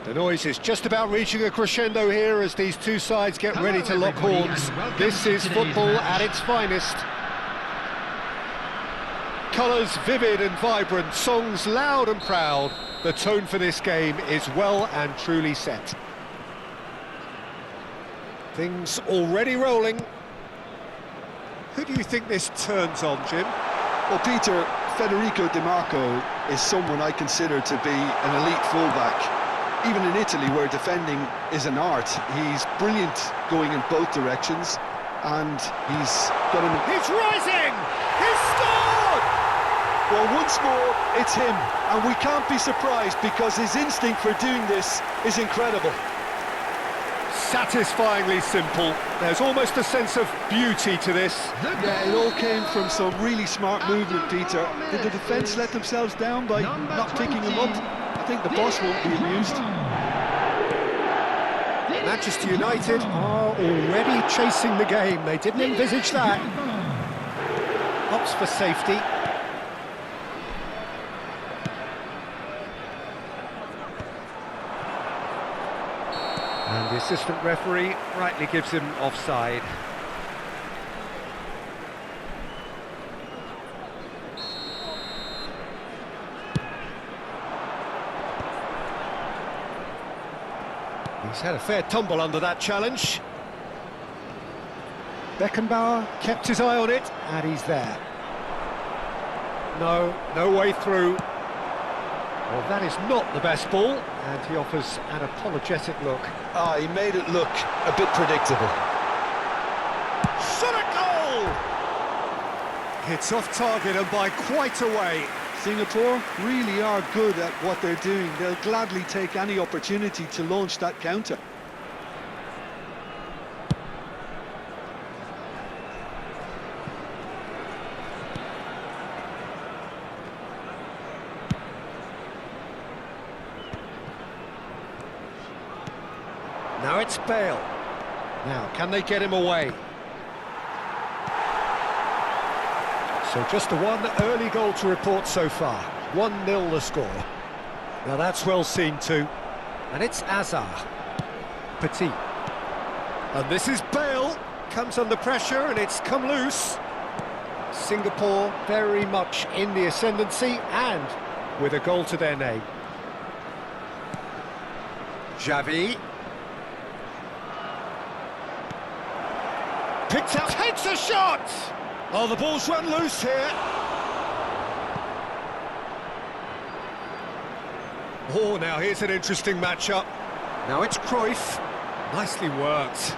The noise is just about reaching a crescendo here as these two sides get ready to lock horns. This is football at its finest. Colours vivid and vibrant, songs loud and proud. The tone for this game is well and truly set. Things already rolling. Who do you think this turns on, Jim? Well, Peter, Federico Di Marco is someone I consider to be an elite fullback. Even in Italy, where defending is an art, he's brilliant going in both directions, and he's got an... He's rising! He's scored! Well, once more, it's him, and we can't be surprised because his instinct for doing this is incredible. Satisfyingly simple. There's almost a sense of beauty to this. Yeah, it all came from some really smart movement, Peter. Did the defence let themselves down by not picking him up? I think the boss won't be amused. Manchester United are already chasing the game. They didn't envisage that. Opts for safety. And the assistant referee rightly gives him offside. He's had a fair tumble under that challenge. Beckenbauer kept his eye on it, and he's there. No way through. Well, that is not the best ball, and he offers an apologetic look. He made it look a bit predictable. Shot a goal! It's off target and by quite a way. Singapore really are good at what they're doing. They'll gladly take any opportunity to launch that counter. Now it's Bale. Now, can they get him away? So just the one early goal to report so far. 1-0 the score. Now that's well seen too. And it's Azar. Petit. And this is Bale. Comes under pressure and it's come loose. Singapore very much in the ascendancy and with a goal to their name. Xavi. Picked up, takes a shot! Oh, the ball's run loose here. Oh, now here's an interesting matchup. Now it's Cruyff. Nicely worked.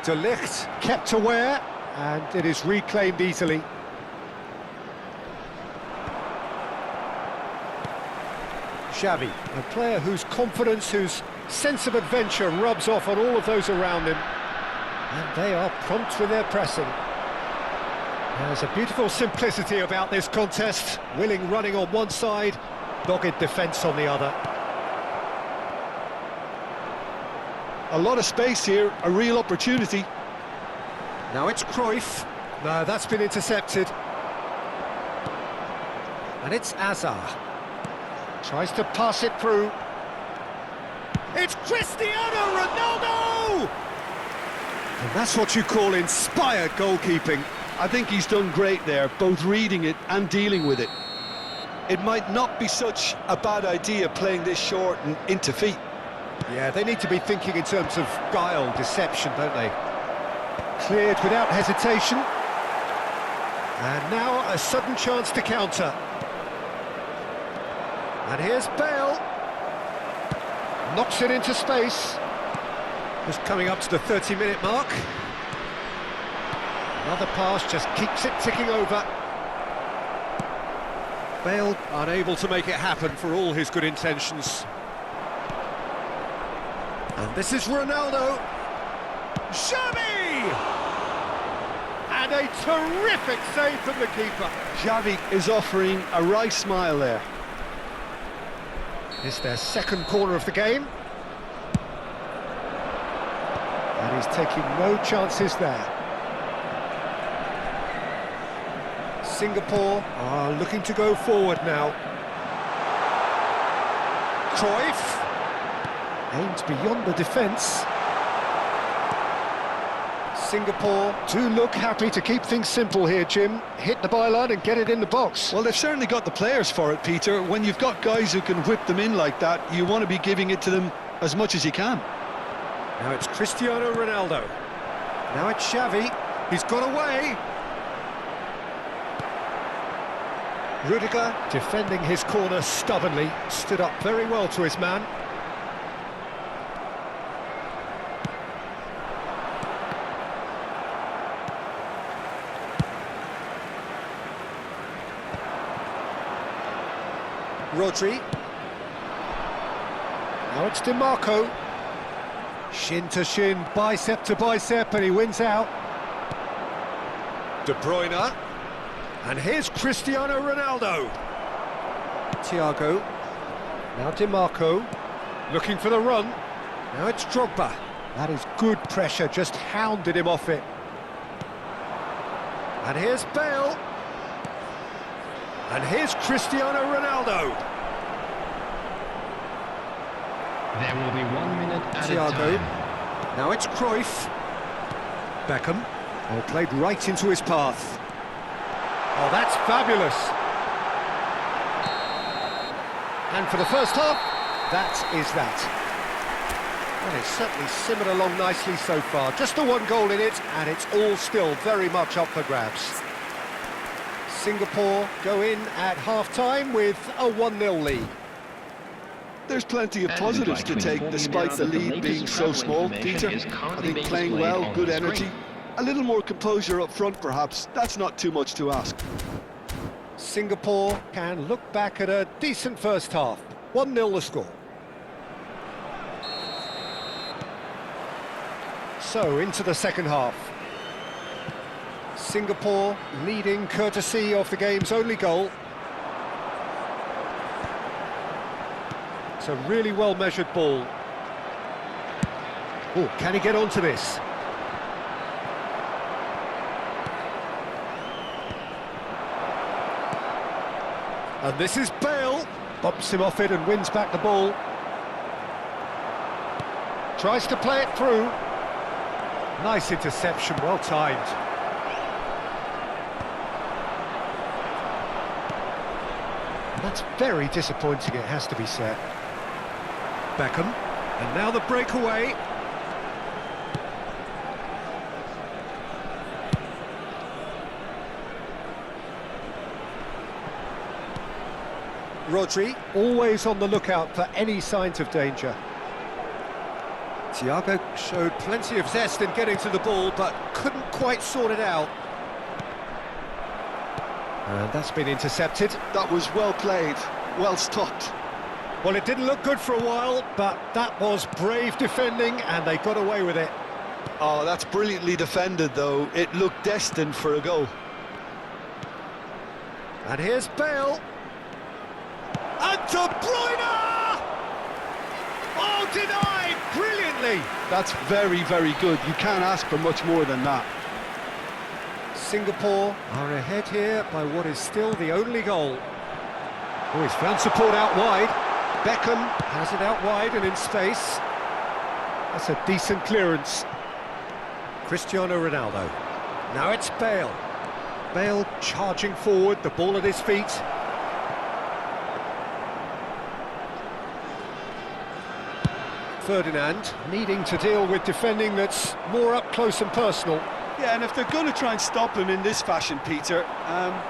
De Ligt kept aware, and it is reclaimed easily. Xavi, a player whose confidence, whose sense of adventure rubs off on all of those around him. And they are prompt with their pressing. There's a beautiful simplicity about this contest. Willing running on one side, dogged defence on the other. A lot of space here, a real opportunity. Now it's Cruyff. No, that's been intercepted. And it's Azar. Tries to pass it through. It's Cristiano Ronaldo! And that's what you call inspired goalkeeping. I think he's done great there, both reading it and dealing with it. It might not be such a bad idea playing this short and into feet. Yeah, they need to be thinking in terms of guile, deception, don't they? Cleared without hesitation. And now a sudden chance to counter. And here's Bale. Knocks it into space. Just coming up to the 30-minute mark. Another pass just keeps it ticking over. Bale unable to make it happen for all his good intentions. And this is Ronaldo. Xavi! And a terrific save from the keeper. Xavi is offering a wry smile there. It's their second corner of the game. And he's taking no chances there. Singapore are looking to go forward now. Cruyff. Aimed beyond the defence. Singapore do look happy to keep things simple here, Jim. Hit the byline and get it in the box. Well, they've certainly got the players for it, Peter. When you've got guys who can whip them in like that, you want to be giving it to them as much as you can. Now it's Cristiano Ronaldo. Now it's Xavi. He's got away. Rudiger defending his corner stubbornly. Stood up very well to his man. Rodri. Now it's DiMarco. Shin to shin, bicep to bicep, and he wins out. De Bruyne. And here's Cristiano Ronaldo. Thiago. Now DiMarco. Looking for the run. Now it's Drogba. That is good pressure, just hounded him off it. And here's Bale. And here's Cristiano Ronaldo. There will be 1 minute at Thiago. a time. Now it's Cruyff. Beckham. Oh, played right into his path. Oh, that's fabulous. And for the first half, that is that. Well, it's certainly simmered along nicely so far. Just the one goal in it, and it's all still very much up for grabs. Singapore go in at half-time with a 1-0 lead. There's plenty of positives to take despite the lead being so small, Peter. I think playing well, good energy. A little more composure up front, perhaps. That's not too much to ask. Singapore can look back at a decent first half. 1-0 the score. So, into the second half. Singapore leading courtesy of the game's only goal. It's a really well-measured ball. Oh, can he get onto this? And this is Bale. Bumps him off it and wins back the ball. Tries to play it through. Nice interception, well timed. That's very disappointing, it has to be said. Beckham, and now the breakaway. Rodri, always on the lookout for any signs of danger. Thiago showed plenty of zest in getting to the ball, but couldn't quite sort it out. And that's been intercepted. That was well played, well stopped. Well, it didn't look good for a while, but that was brave defending, and they got away with it. Oh, that's brilliantly defended, though. It looked destined for a goal. And here's Bale. And De Bruyne! Oh, denied! Brilliantly! That's very, very good. You can't ask for much more than that. Singapore are ahead here by what is still the only goal. Oh, he's found support out wide. Beckham has it out wide and in space. That's a decent clearance. Cristiano Ronaldo. Now it's Bale. Bale charging forward, the ball at his feet. Ferdinand needing to deal with defending that's more up close and personal. Yeah, and if they're going to try and stop him in this fashion, Peter,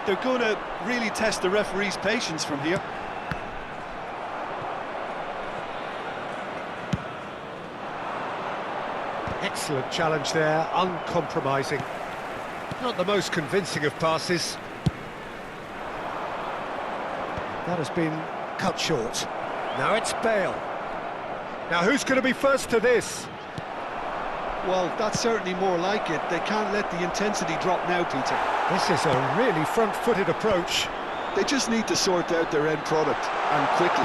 they're going to really test the referee's patience from here. Excellent challenge there, uncompromising. Not the most convincing of passes. That has been cut short. Now it's Bale. Now who's going to be first to this? Well, that's certainly more like it. They can't let the intensity drop now, Peter. This is a really front-footed approach. They just need to sort out their end product, and quickly.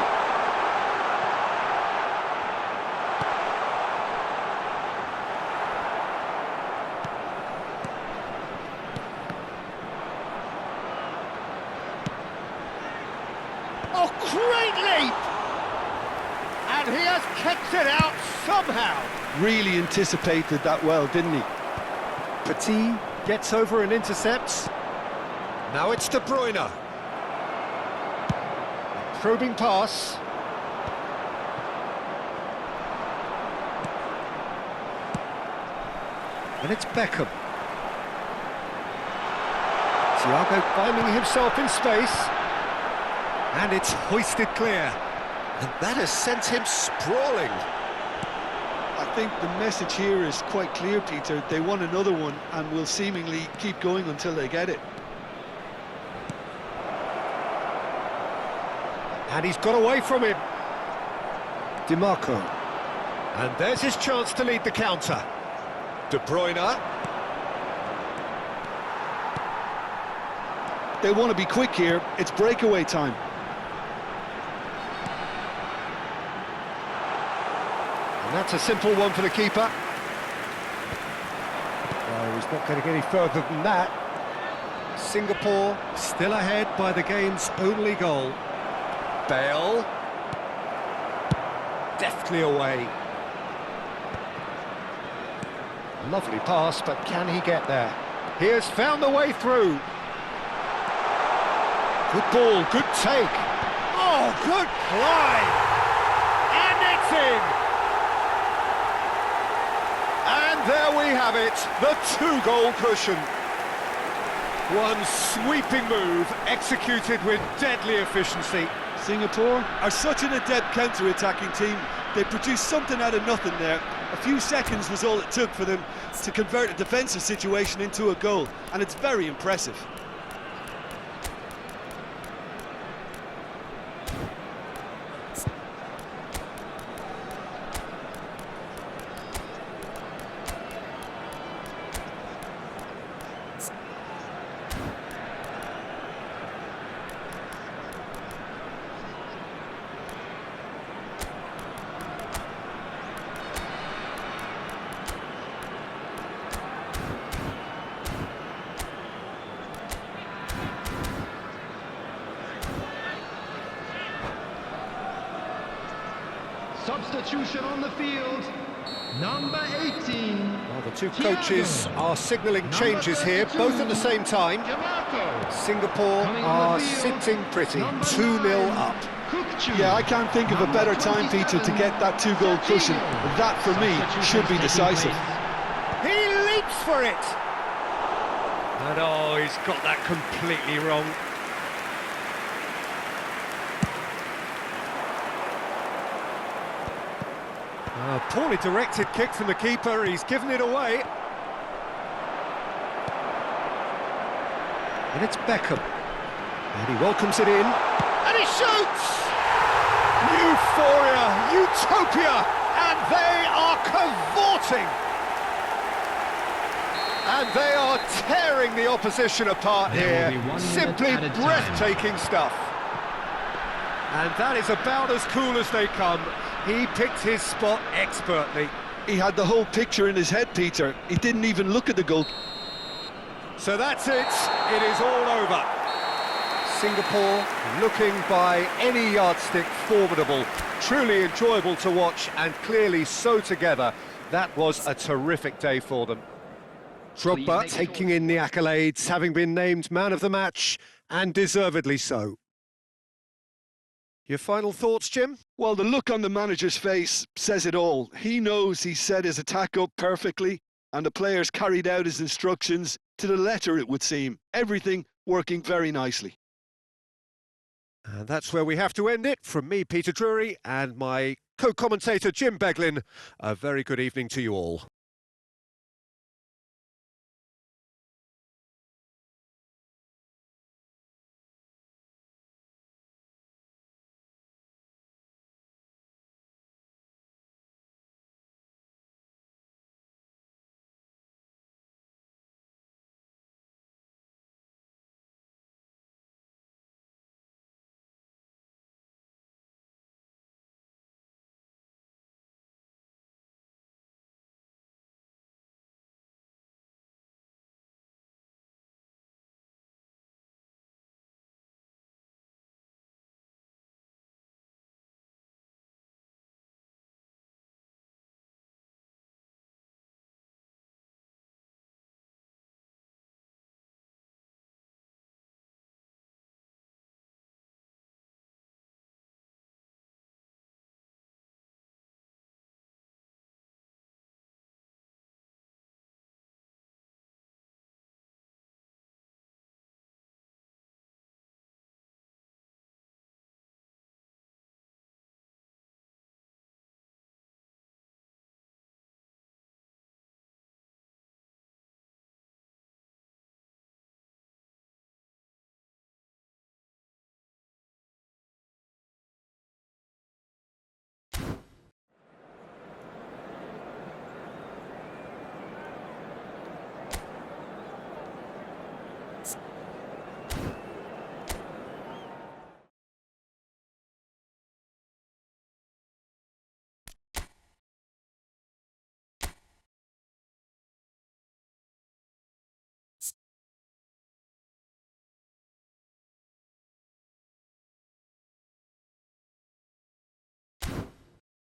Oh, great leap! And he has kicked it out somehow. Really anticipated that well, didn't he? Petit gets over and intercepts. Now it's De Bruyne. A probing pass. And it's Beckham. Thiago finding himself in space. And it's hoisted clear. And that has sent him sprawling. I think the message here is quite clear, Peter. They want another one and will seemingly keep going until they get it. And he's got away from him. DiMarco. And there's his chance to lead the counter. De Bruyne. They want to be quick here. It's breakaway time. And that's a simple one for the keeper. Well, he's not going to get any further than that. Singapore still ahead by the game's only goal. Bale. Deftly away. Lovely pass, but can he get there? He has found the way through. Good ball, good take. Oh, good play! And it's in! And there we have it, the two-goal cushion. One sweeping move, executed with deadly efficiency. Singapore are such an adept counter-attacking team. They produced something out of nothing there. A few seconds was all it took for them to convert a defensive situation into a goal, and it's very impressive. Substitution on the field, number 18. Well, the two coaches are signalling changes here, both at the same time. Singapore are sitting pretty, 2-0 up. Yeah, I can't think of a better time, Peter, to get that two-goal cushion. That, for me, should be decisive. He leaps for it! And oh, he's got that completely wrong. A poorly directed kick from the keeper, he's given it away. And it's Beckham. And he welcomes it in. And he shoots! Euphoria, utopia, and they are cavorting! And they are tearing the opposition apart here. Simply breathtaking stuff. And that is about as cool as they come. He picked his spot expertly. He had the whole picture in his head, Peter. He didn't even look at the goal. So that's it. It is all over. Singapore looking by any yardstick formidable. Truly enjoyable to watch and clearly so together. That was a terrific day for them. Drogba taking in the accolades, having been named man of the match, and deservedly so. Your final thoughts, Jim? Well, the look on the manager's face says it all. He knows he set his attack up perfectly, and the players carried out his instructions to the letter, it would seem. Everything working very nicely. And that's where we have to end it. From me, Peter Drury, and my co-commentator, Jim Beglin. A very good evening to you all.